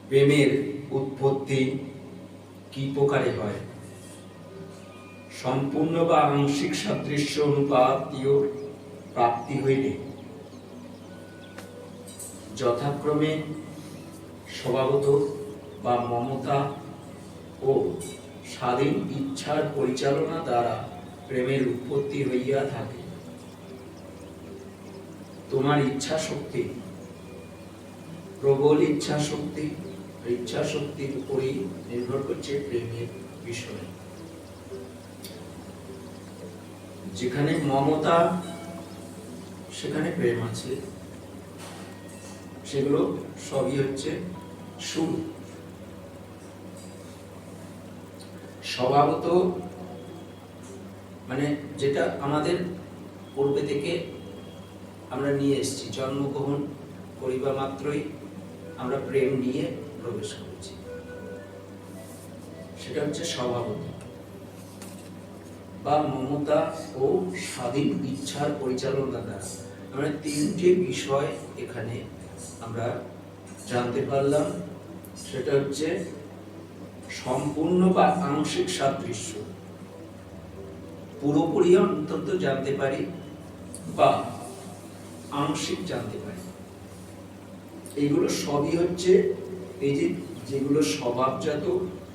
প্রেমের উৎপত্তি কি প্রকারে হয়? সম্পূর্ণ বা আংশিক সাদৃশ্য অনুপাতীয় প্রাপ্তি হইলে যথাক্রমে স্বভাবত বা মমতা ও স্বাধীন ইচ্ছার পরিচালনা দ্বারা প্রেমের উৎপত্তি হইয়া থাকে। তোমার ইচ্ছা শক্তি, প্রবল ইচ্ছা শক্তির উপরই নির্ভর করছে প্রেমের বিষয়। যেখানে মমতা সেখানে প্রেম আছে, সেগুলো সবই হচ্ছে সুর। স্বভাবত মানে যেটা আমাদের পূর্বে থেকে আমরা নিয়ে এসেছি, জন্মগ্রহণ করিবা মাত্রই আমরা প্রেম নিয়ে প্রবেশ করেছি, সেটা হচ্ছে স্বভাবত বা মমতা ও স্বাধীন ইচ্ছার পরিচালনা দ্বারা। আমরা তিনটি বিষয় এখানে আমরা জানতে পারলাম। সেটা হচ্ছে সম্পূর্ণ বা আংশিক সাদৃশ্য, পুরোপুরি অন্তত জানতে পারি বা আংশিক জানতে পারি। এইগুলো সবই হচ্ছে এই যেগুলো স্বভাবজাত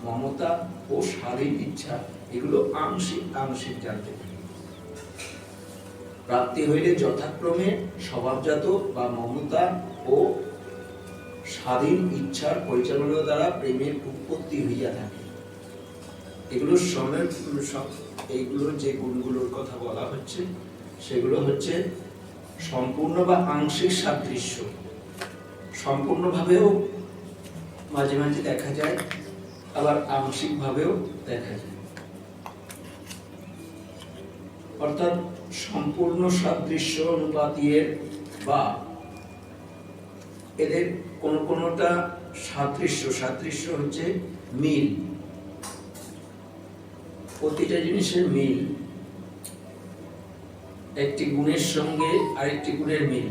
মমতা ও স্বাধীন ইচ্ছা, এগুলো আংশিক জানতে পারি। প্রাপ্তি হইলে যথাক্রমে স্বভাবজাত বা মমতা ও স্বাধীন ইচ্ছার পরিচালনা দ্বারা প্রেমের উৎপত্তি হইয়া থাকে। এগুলোর সময় এইগুলোর যে গুণগুলোর কথা বলা হচ্ছে সেগুলো হচ্ছে সম্পূর্ণ বা আংশিক সাদৃশ্য। সম্পূর্ণভাবেও মাঝে মাঝে দেখা যায়, আবার আংশিকভাবেও দেখা যায়। অর্থাৎ সম্পূর্ণ সাদৃশ্য অনুপাতের বা এদের কোনটা সাদৃশ্য হচ্ছে মিল, প্রতিটা জিনিসের মিল, একটি গুণের সঙ্গে আরেকটি গুণের মিল।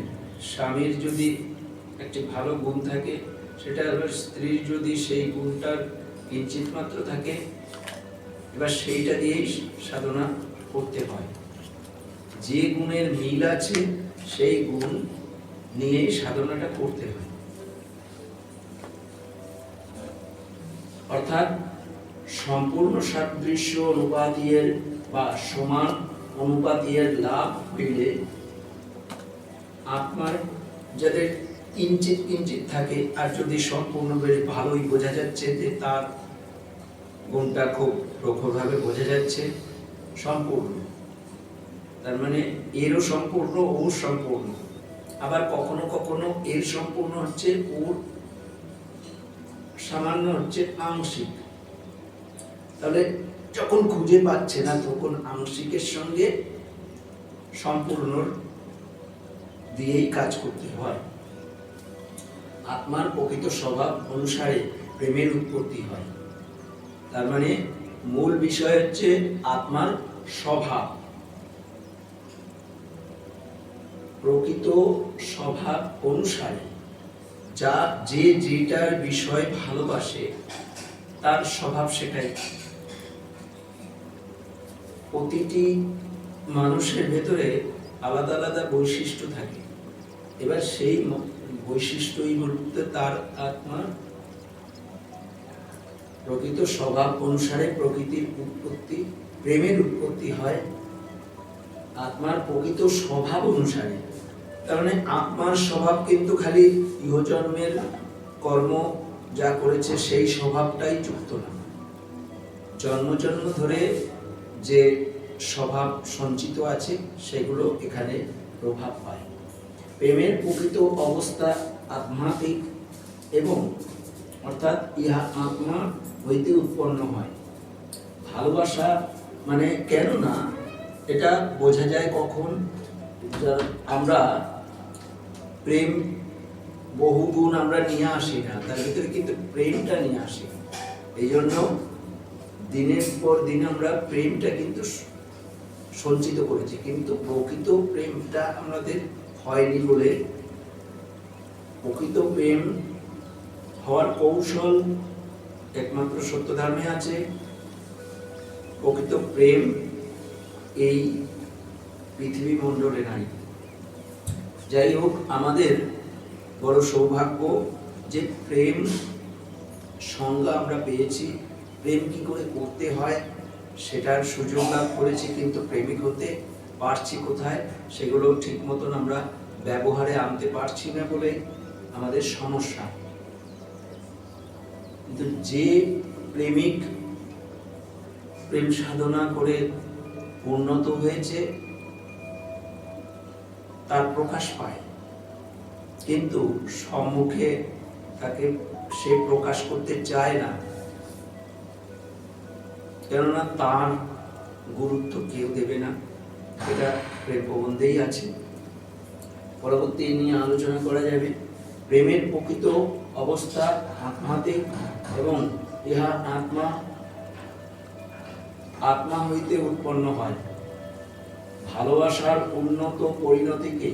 স্বামীর যদি একটি ভালো গুণ থাকে, সেটা এবার স্ত্রীর যদি সেই গুণটার কিঞ্চিত মাত্র থাকে, এবার সেইটা দিয়েই সাধনা করতে হয়। যে গুণের মিল আছে সেই গুণ নিয়েই সাধনাটা করতে হয়। অর্থাৎ সম্পূর্ণ সাদৃশ্য অনুপাতের বা সমান অনুপাতের লাভ হইলে আত্মার যাদের কিঞ্চিত থাকে, আর যদি সম্পূর্ণ বেশ ভালোই বোঝা যাচ্ছে যে তার গুণটা খুব প্রখরভাবে বোঝা যাচ্ছে, সম্পূর্ণ, তার মানে এরও সম্পূর্ণ ওর সম্পূর্ণ। আবার কখনো কখনো এর সম্পূর্ণ হচ্ছে ওর সামান্য হচ্ছে আংশিক। তাহলে যখন খুঁজে পাচ্ছে না তখন আংশিকের সঙ্গে সম্পূর্ণ দিয়েই কাজ করতে হয়। আত্মার প্রকৃত স্বভাব অনুসারে প্রেমের উৎপত্তি হয়। তার মানে মূল বিষয় হচ্ছে আত্মার স্বভাব, প্রকৃত স্বভাব অনুসারে যা যেটার বিষয় ভালোবাসে তার স্বভাব সেটাই। প্রতিটি মানুষের ভেতরে আলাদা আলাদা বৈশিষ্ট্য থাকে, এবার সেই বৈশিষ্ট্যই বলতে তার আত্মার প্রকৃত স্বভাব অনুসারে প্রকৃতির উৎপত্তি, প্রেমের উৎপত্তি হয় আত্মার প্রকৃত স্বভাব অনুসারে। তার মানে আত্মার স্বভাব কিন্তু খালি ইহজন্মের কর্ম যা করেছে সেই স্বভাবটাই যুক্ত না, জন্ম ধরে যে স্বভাব সঞ্চিত আছে সেগুলো এখানে প্রভাব পায়। প্রেমের প্রকৃত অবস্থা আধ্যাত্মিক এবং অর্থাৎ ইহা আত্মা হইতে উৎপন্ন হয়। ভালোবাসা মানে কেন না, এটা বোঝা যায় কখন আমরা প্রেম বহু গুণ আমরা নিয়ে আসি না, তার ভিতরে কিন্তু প্রেমটা নিয়ে আসি। এই জন্য দিনের পর দিন আমরা প্রেমটা কিন্তু সঞ্চিত করেছি, কিন্তু প্রকৃত প্রেমটা আমাদের হয়নি বলে প্রকৃত প্রেম হওয়ার কৌশল একমাত্র সত্য ধর্মে আছে। প্রকৃত প্রেম এই পৃথিবী মণ্ডলে নাই। যাই হোক, আমাদের বড় সৌভাগ্য যে প্রেম সংজ্ঞা আমরা পেয়েছি, প্রেম কি করে করতে হয় সেটার সুযোগ লাভ করেছি, কিন্তু প্রেমিক হতে পারছি কোথায় সেগুলো ঠিক মতন আমরা ব্যবহারে আনতে পারছি না বলে আমাদের সমস্যা। কিন্তু যে প্রেমিক প্রেম সাধনা করে উন্নত হয়েছে তার প্রকাশ পায়, কিন্তু সম্মুখে তাকে সে প্রকাশ করতে চায় না, কেননা তার গুরুত্ব কেউ দেবে না। এটা প্রেম প্রবন্ধেই আছে, পরবর্তী নিয়ে আলোচনা করা যাবে। প্রেমের প্রকৃত অবস্থা আত্মাতে, এবং ইহা আত্মা হইতে উৎপন্ন হয়। ভালোবাসার উন্নত পরিণতিকে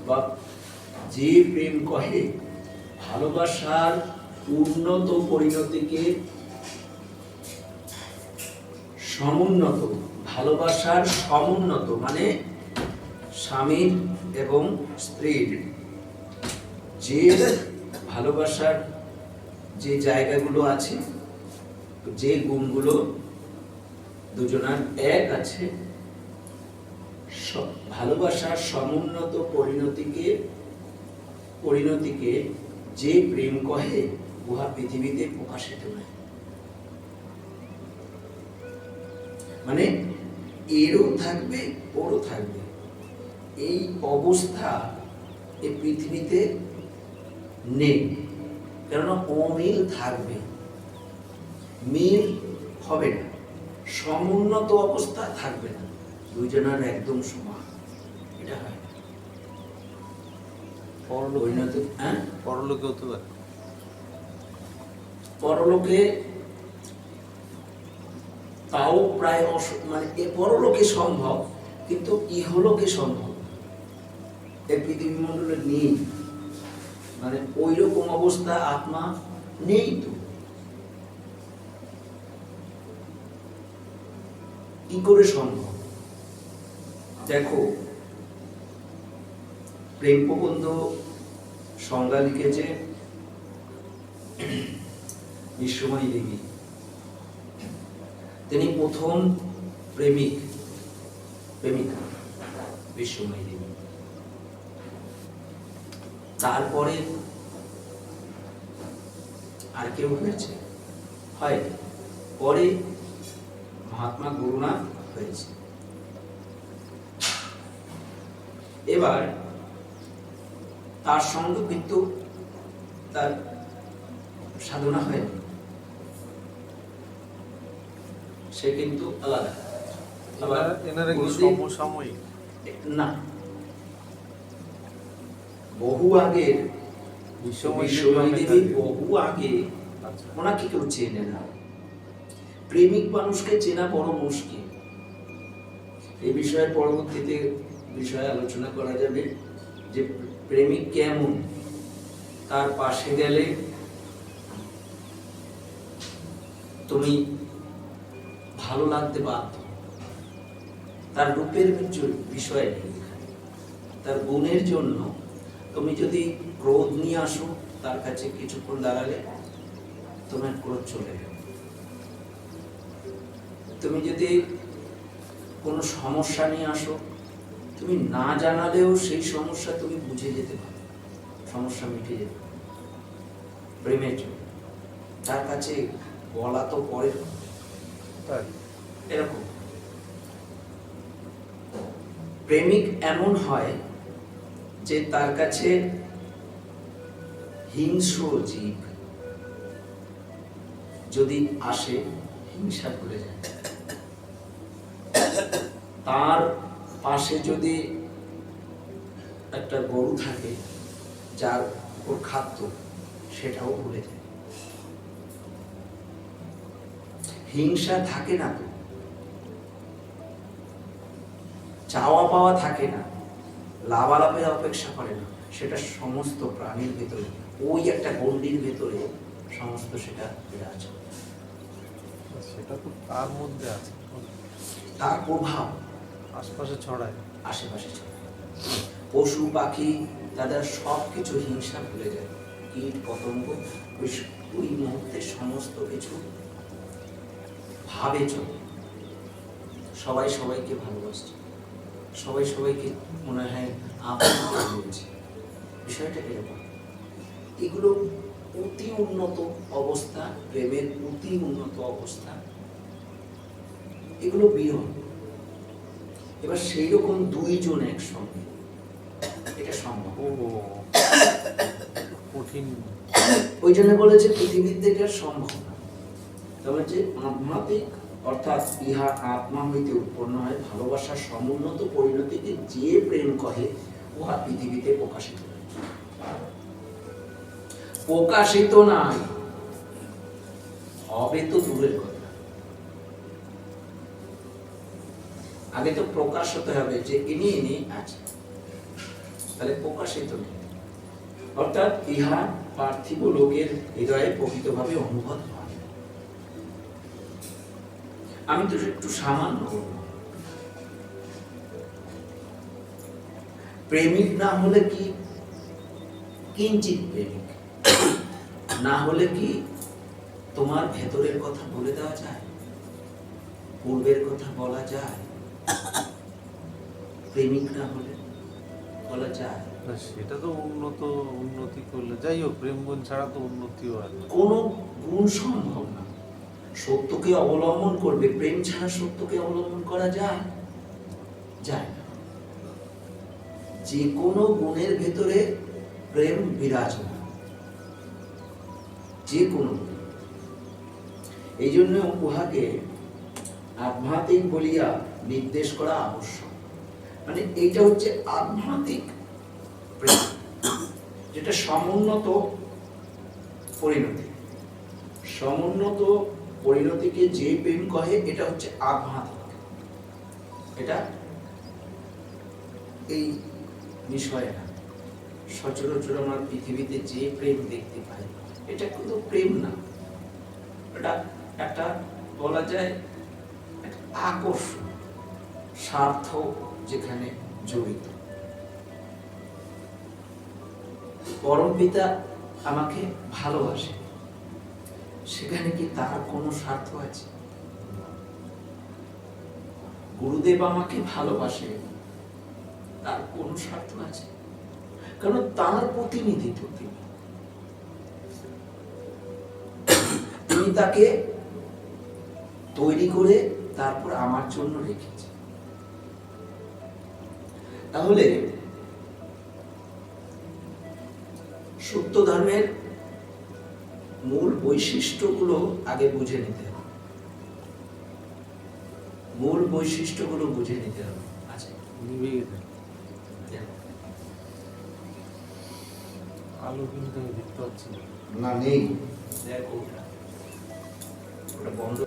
বা যে প্রেম কহে, ভালোবাসার উন্নত পরিণতিকে সমুন্নত, ভালোবাসার সমুন্নত মানে স্বামীর এবং স্ত্রীর যে ভালোবাসার যে জায়গাগুলো আছে, যে গুণগুলো দুজনার এক আছে, ভালোবাসার সমুন্নত পরিণতিকে যে প্রেম কহে, উহা পৃথিবীতে প্রকাশিত নয়। মানে এরও থাকবে ওরও থাকবে, এই অবস্থা এই পৃথিবীতে নেই। কেননা অমিল থাকবে, মিল হবে না, সমুন্নত অবস্থা থাকবে না, দুইজনের একদম সমান, এটা হয় না। পরলোকে হতে পারে, পরলোকে তাও প্রায় মানে পরলোকে সম্ভব, কিন্তু ইহলোকে সম্ভব এই পৃথিবী মণ্ডলে নেই। মানে ওই রকম অবস্থা আত্মা নেই। তো কি করে সম্ভব? দেখো, প্রেম প্রবন্ধ সংজ্ঞা লিখেছে বিশ্বময়ী দেবী। তিনি প্রথম প্রেমিকা বিশ্বময়ী দেবী। তারপরে আর কেউ হয়েছে? হয় পরে মহাত্মা গুরুনাথ হয়েছে। এবার তার সঙ্গে কিন্তু তার সাধনা হয়, সে কিন্তু আলাদা। আবার সমসাময়িক না, বহু আগের বিশ্বময়ী দেবী, বহু আগে। ওনাকে কেউ চেনে না। প্রেমিক মানুষকে চেনা বড় মুশকিল। এই বিষয়ে পরবর্তীতে বিষয়ে আলোচনা করা যাবে যে প্রেমিক কেমন, তার পাশে গেলে তুমি ভালো লাগতে বাধ্য। তার রূপের বিষয় নেই, তার গুণের জন্য তুমি যদি ক্রোধ নিয়ে আসো তার কাছে কিছুক্ষণ দাঁড়ালে তোমার ক্রোধ চলে যাবে। তুমি যদি কোনো সমস্যা নিয়ে আসো, তুমি না জানালেও সেই সমস্যা তুমি বুঝে যেতে পারো, সমস্যা মিটে যেতে পারো প্রেমের জন্য। তার কাছে বলা তো পরের এরকম। প্রেমিক এমন হয় যে তার কাছে হিংস্র জীব যদি আসে, হিংসা ভুলে যায়। তার পাশে যদি একটা গরু থাকে যার ওর খাদ্য, সেটাও ভুলে যায়। হিংসা থাকে না, তো চাওয়া পাওয়া থাকে না, লাভালাভের অপেক্ষা করে না। সেটা সমস্ত প্রাণীর ভেতরে, ওই একটা গণ্ডির ভেতরে সমস্ত সেটা বিরাজ করে। সেটা তো তার মধ্যে আছে, তার প্রভাব আশপাশে ছড়ায়। আশেপাশে ছড়ায়। পশু পাখি তাদের সব কিছু হিংসা ভুলে যায়, কীট পতঙ্গ ওই মুহূর্তে সমস্ত কিছু ভাবে চলে। সবাই সবাইকে ভালোবাসছে, সবাই সবাইকে মনে হয় আপন করে নিয়েছে। বিষয়টা এরকম। এগুলো অতি উন্নত অবস্থা, প্রেমের অতি উন্নত অবস্থা, এগুলো বিরল। এবার সেই রকম দুইজন একসঙ্গে এটা সম্ভব। ও কঠিন। ওই জন্য বলেছে পৃথিবীতে এটা সম্ভব না। তবে যে আধ্যাত্মিক অর্থাৎ ইহা আত্মা হইতে উৎপন্ন হয় ভালোবাসার সমুন্নত পরিণতিকে যে প্রেম কহে উহা পৃথিবীতে প্রকাশিত হয়। প্রকাশিত নাই হবে তো দূরের কথা, আগে তো প্রকাশ হতে হবে যে ইনি ইনি আছে, তাহলে প্রকাশিত নেই। অর্থাৎ ইহা পার্থিব লোকের হৃদয়ে প্রকৃতভাবে অনুভব হয়। আমি তো একটু সামান্য করব। প্রেমিক না হলে কি কিঞ্চিত প্রেমিক না হলে কি তোমার ভেতরের কথা বলে দেওয়া যায়, পূর্বের কথা বলা যায়? প্রেমিক না হলে বলা যায়? না, সেটা তো উন্নতি করলে যাই হোক, প্রেম গুণ ছাড়া তো উন্নতিও হয় না। কোনো গুণ সম্ভব না। সত্যকে অবলম্বন করবে, প্রেম ছাড়া সত্যকে অবলম্বন করা যায়? যায় না। যে কোনো গুণের ভেতরে প্রেম বিরাজমান, যে কোনো গুণ। এই জন্য উহাকে আধ্যাত্মিক বলিয়া নির্দেশ করা আবশ্যক। মানে এইটা হচ্ছে আধ্যাত্মিক প্রেম, যেটা সমুন্নত পরিণতি। সমুন্নত পরিণতিকে যে প্রেম কহে এটা হচ্ছে আধ্যাত্মিক। এটা এই বিষয় না। সচরাচর আমরা পৃথিবীতে যে প্রেম দেখতে পাই এটা কিন্তু প্রেম না, এটা একটা বলা যায় আকর্ষণ, স্বার্থ যেখানে জড়িত। পরম পিতা আমাকে ভালোবাসে, সেখানে কি তার কোনো স্বার্থ আছে? গুরুদেব আমাকে ভালোবাসে, তার কোন স্বার্থ আছে? কারণ তার প্রতিনিধিত্ব তিনি তাকে তৈরি করে তারপর আমার জন্য রেখেছে। তাহলে সত্য ধর্মের মূল বৈশিষ্ট্যগুলো আগে বুঝে নিতে হবে। মূল বৈশিষ্ট্যগুলো বুঝে নিতে হবে। আচ্ছা, নিভে গেছে আলো, কিন্তু আমি দেখতে পাচ্ছি না, নেই। দেখো ওটা বন্ধ।